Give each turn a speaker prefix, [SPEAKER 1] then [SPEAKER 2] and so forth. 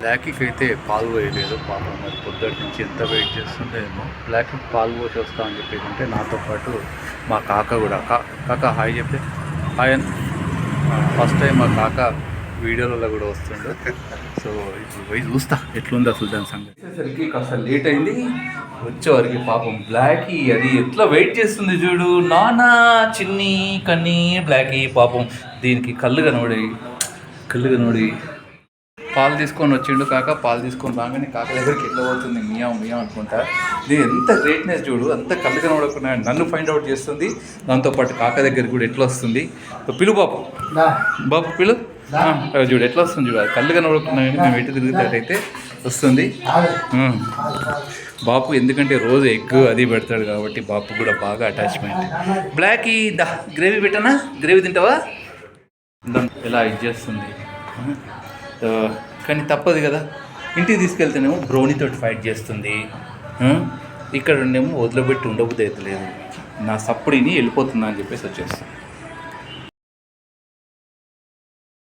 [SPEAKER 1] బ్లాకీకి అయితే పాలు పోయలేదు పాపం, మరి పొద్దుటి నుంచి ఎంత వెయిట్ చేస్తుందేమో. బ్లాకీకి పాలు పోసి వస్తా అని చెప్పేసి అంటే నాతో పాటు మా కాక కూడా. కాక హాయ్ చెప్తే హాయ్ అని. ఫస్ట్ టైం మా కాక వీడియోలలో కూడా వస్తుండే. సో ఇప్పుడు పోయి చూస్తా ఎట్లుంది అసలు దాని సంగతి. వచ్చేసరికి కాస్త లేట్ అయింది. వచ్చేవారికి పాపం బ్లాకీ అది ఎట్లా వెయిట్ చేస్తుంది చూడు. నానా చిన్ని కన్నీ బ్లాకీ పాపం, దీనికి కళ్ళు కనబడి పాలు తీసుకొని వచ్చిండు కాక. పాలు తీసుకొని రాగానే కాక దగ్గరికి ఎట్లా పోతుంది మియాం మియాం అనుకుంటా. ఇది ఎంత గ్రేట్నెస్ చూడు, అంత కళ్ళు కనబడకుండా నన్ను ఫైండ్ అవుట్ చేస్తుంది. దాంతోపాటు కాక దగ్గరికి కూడా ఎట్లా వస్తుంది. పిలు బాపు పిలు చూడు ఎట్లా వస్తుంది చూడు. కళ్ళు కనబడకుండా మేము ఎటు తిరుగుతాటైతే వస్తుంది బాపు. ఎందుకంటే రోజు ఎగ్ అది పెడతాడు కాబట్టి బాపు కూడా బాగా అటాచ్మెంట్. బ్లాకీ దా గ్రేవీ పెట్టనా, గ్రేవీ తింటావా? ఎలా ఇచ్చేస్తుంది. కానీ తప్పదు కదా, ఇంటికి తీసుకెళ్తేనేమో బ్రౌనీతో ఫైట్ చేస్తుంది. ఇక్కడ ఉండేమో వదిలిపెట్టి ఉండబుద్ధి అవుతలేదు. నా సప్పుడిని వెళ్ళిపోతుందా అని చెప్పేసి వచ్చేస్తుంది.